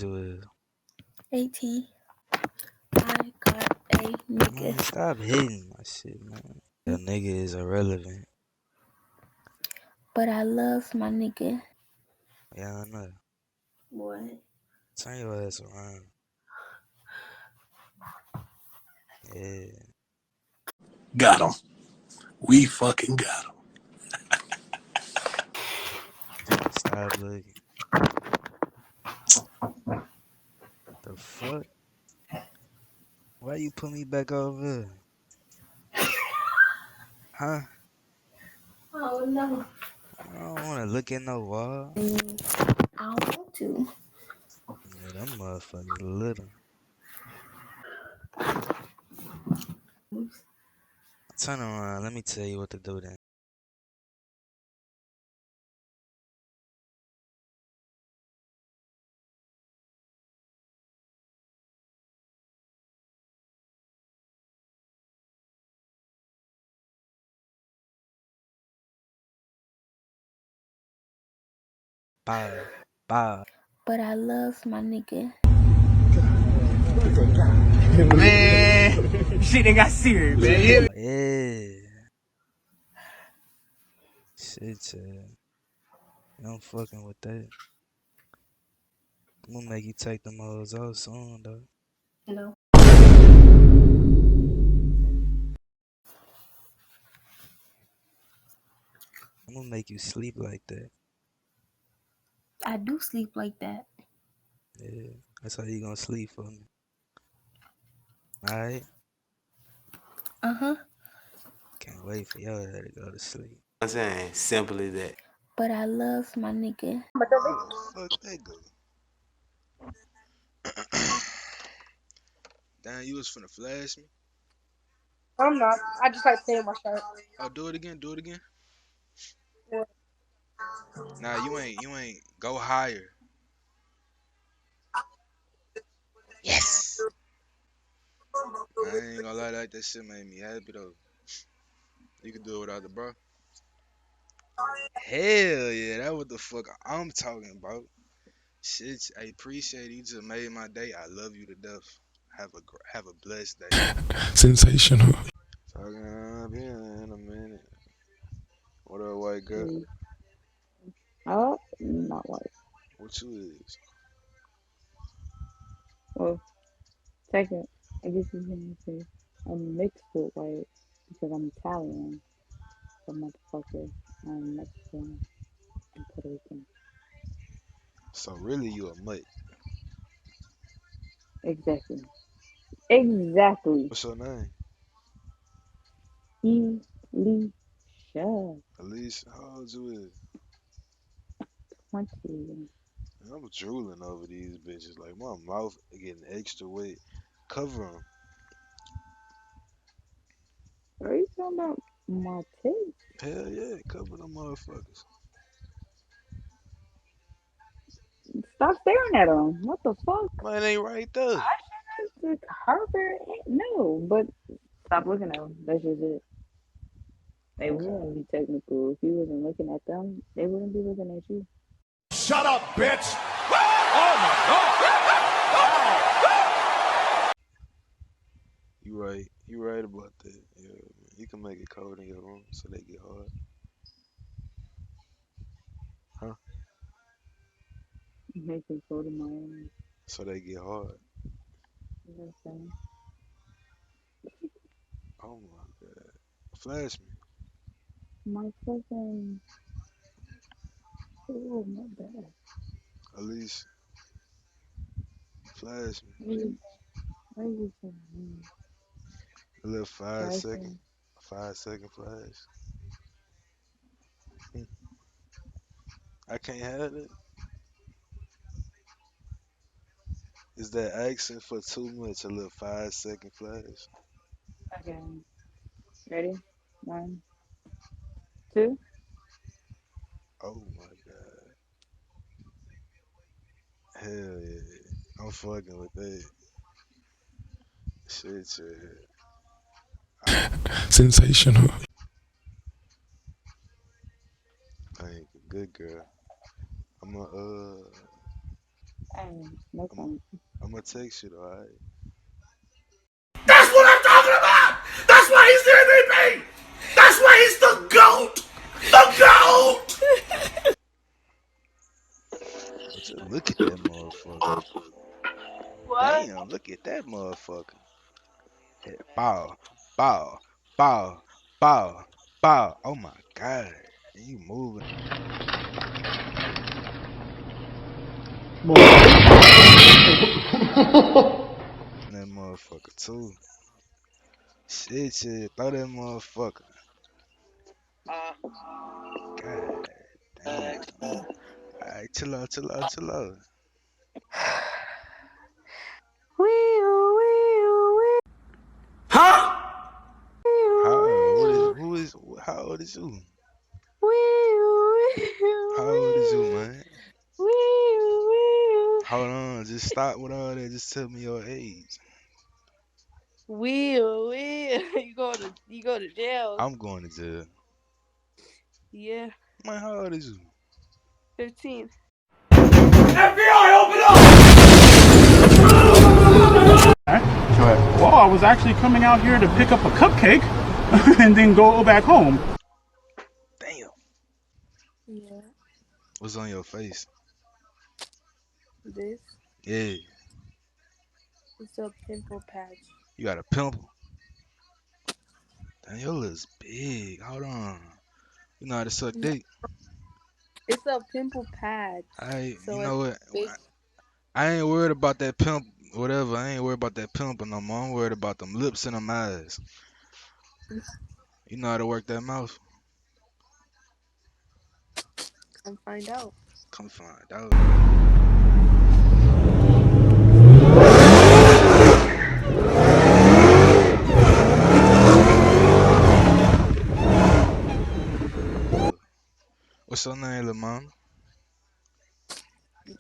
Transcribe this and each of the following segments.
old you is? 18. I got a nigga. Man, stop hitting my shit, man. Your nigga is irrelevant. But I love my nigga. Yeah, I know. What? Turn your ass around. Yeah. Got him. We fucking got him. Stop looking. The fuck? Why you put me back over here? Huh? Oh no. I don't want to look at no wall. I don't want to. Yeah, them motherfuckers little. Turn around. Let me tell you what to do then. Bow. Bow. But I love my nigga. Man, shit ain't got serious, man. Yeah. Shit, yeah. I'm fucking with that. I'm gonna make you take them hoes out soon, though. No. I'm gonna make you sleep like that. I do sleep like that. Yeah. That's how you gonna sleep for me. Alright? Uh-huh. Can't wait for your head to go to sleep. I'm saying simple as that. But I love my nigga. Where the fuck that go? Damn, you was finna flash me? I'm not. I just like playing my shirt. Oh, do it again, do it again. Nah, you ain't. Go higher. Yes! I ain't gonna lie, that shit made me happy though. You can do it without the bro. Hell yeah, that what the fuck I'm talking about. Shit, I appreciate you. Just made my day. I love you to death. Have a blessed day. Sensational. Talking up in a minute. What up, white girl? Oh, not white. What you is? Well, second, I guess you can say I'm mixed with white because I'm Italian. So motherfucker, I'm Mexican and Puerto Rican. So really, you a mutt? Exactly. Exactly. What's your name? Elisha. Alicia. How old you is? 20. I'm drooling over these bitches. Like my mouth getting extra wet. Cover them. Are you talking about my tits? Hell yeah, cover them motherfuckers. Stop staring at them. What the fuck? Mine ain't right there. It's Harvard? No, but stop looking at them. That's just it. They Okay. wouldn't be technical. If you wasn't looking at them, they wouldn't be looking at you. Shut up, bitch. Oh my god. You right. You right about that. Yeah, man. You can make it cold in your room so they get hard. Huh? Make them go to my So they get hard. listen. Oh my god. Flash me. My fucking oh my bad. At least flash me. Why you saying A little 5 second. flashing? 5 second flash. Hmm. I can't have it. Is that asking for too much? A little 5 second flash. Okay. Ready? One, two. Oh my god. Hell yeah. I'm fucking with that. Shit, yeah. Sensational. I ain't a good girl. I'm a Hey, no I'm comment. gonna text you though, alright? That's what I'm talking about. That's why he's the MVP. That's why he's the GOAT. The GOAT. Just look at that motherfucker. What? Damn, look at that motherfucker. Hit bow, bow, bow, bow, bow. Oh my god. You moving that motherfucker too. Shit, throw that motherfucker. God damn. Alright, chill out. Huh? How old is you? How old is you, man? Hold on, just stop with all that. Just tell me your age. Will, you go to jail. I'm going to jail. Yeah, Man, how old is you? 15. FBI, open up! Well, I was actually coming out here to pick up a cupcake and then go back home. Damn. Yeah, What's on your face? this Yeah, is a pimple patch. you got a pimple. Damn, your lips big. Hold on. You know how to suck No, dick. it's a pimple patch. You So it's know what? big. I ain't worried about that pimp, whatever. I ain't worried about that pimple no more. I'm worried about them lips and them eyes. You know how to work that mouth? Come find out. Come find out. What's your name, little mom?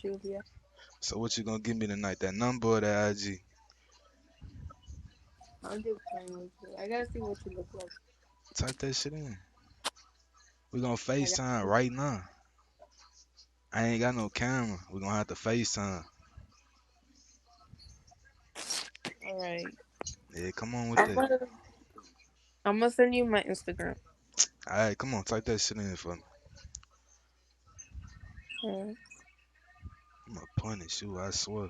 Julia. So what you gonna give me tonight? That number or that IG? I'm just playing with you. I gotta see what you look like. Type that shit in. We gonna I got FaceTime right now. I ain't got no camera. We gonna have to FaceTime. all right. Yeah, come on with I'm that. gonna I'm gonna send you my Instagram. Alright, come on, type that shit in for me. Alright. I'm gonna punish you, I swear.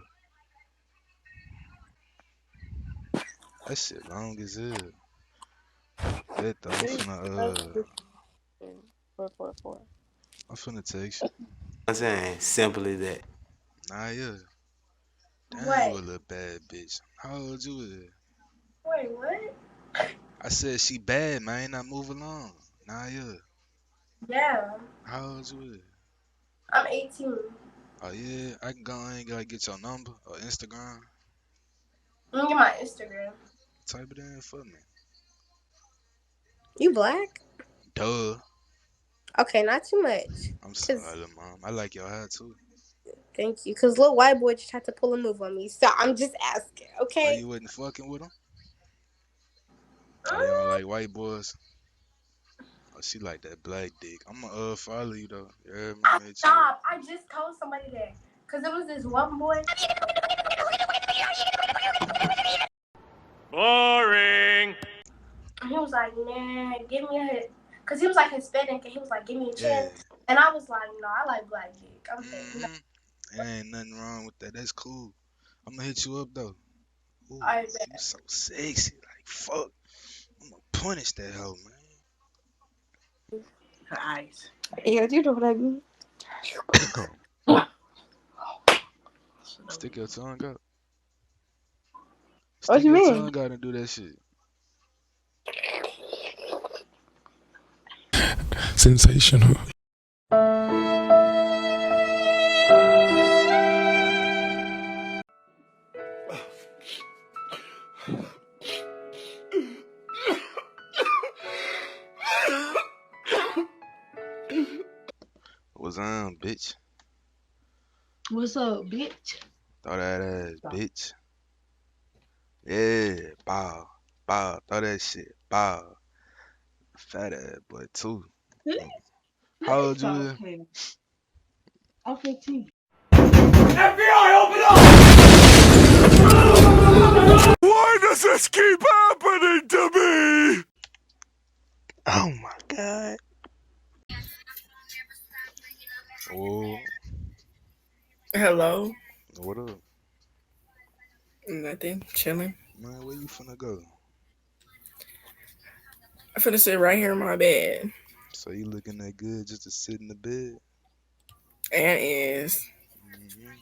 That shit long as hell. Bet though, Three, seven, 444. I'm finna text you. I'm saying simple as that. Nah, yeah. Damn, you a What? little bad bitch. How old you is? Wait, what? I said she bad, man. Not move along. Nah, yeah. Yeah, How old you is? I'm 18. Oh yeah, I can go and gotta get your number or Instagram. Let me get my Instagram. Type it in for me. You black? Duh. Okay, not too much. I'm Cause sorry, little mom. I like your hair too. thank you. Cause little white boy just tried to pull a move on me, so I'm just asking. Oh, Okay. you wasn't fucking with him? Oh, you don't like white boys? Oh, she like that black dick. I'ma follow you though. You heard me? I'ma hit you up. Stop! I just told somebody that. Cause it was this one boy. Boring. And he was like, man, give me a hit. Cause he was like Hispanic, and he was like, give me a Yeah. chance. And I was like, no, I like black dick. I'm saying, no. It ain't nothing wrong with that. That's cool. I'ma hit you up though. Ooh, I you bet. so sexy. Like fuck. I'ma punish that hoe, Her eyes. Yeah, you know what I mean. man. Stick your tongue out. What Stick you your mean? tongue out and do that shit. Sensational. What's on, bitch? What's up, bitch? Throw that ass, bitch. Yeah, bow. Bow. Throw that shit. Bow. Fat ass boy too. How old you is? I'm 15. FBI, FBI, open up! Why does this keep happening to me? Oh my god. Oh, Hello. what up? Nothing. Chilling. Man, where you finna go? I'm finna sit right here in my bed. So you looking that good just to sit in the bed? And is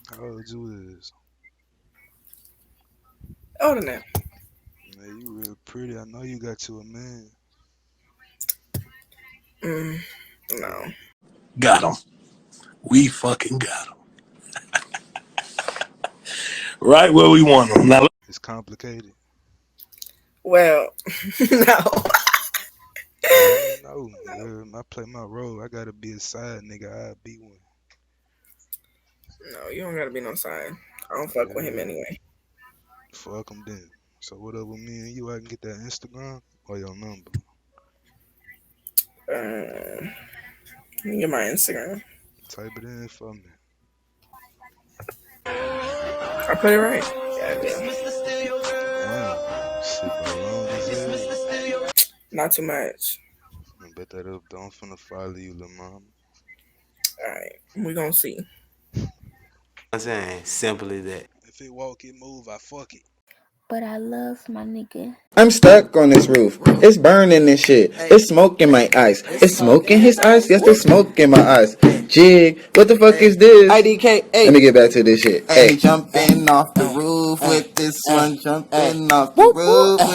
How old you is? older than that. Man, you real pretty. I know you got you a man. No. Got him. We fucking got him. Right where we want him. Now, It's complicated. Well, no. Let me know. I play my role. I gotta be a side nigga. I'll be one. No, you don't gotta be no side. I don't fuck with him anyway. Fuck him then. So what up with me and you? I can get that Instagram or your number. Let me get my Instagram. Type it in for me. I put it right. Yeah, Damn. Shit, how long is it? not too much. I bet that up. Don't finna follow you, lil' mama. Alright, we gonna see. I'm saying simple as that. If it walk, it move. I fuck it. But I love my nigga. I'm stuck on this roof. It's burning and shit. It's smoking my eyes. It's smoking his eyes. Yes, there's smoke in my eyes. Jig, what the fuck is this? IDK, let me get back to this shit. Hey, jumping off the roof with this one, jumping off the roof.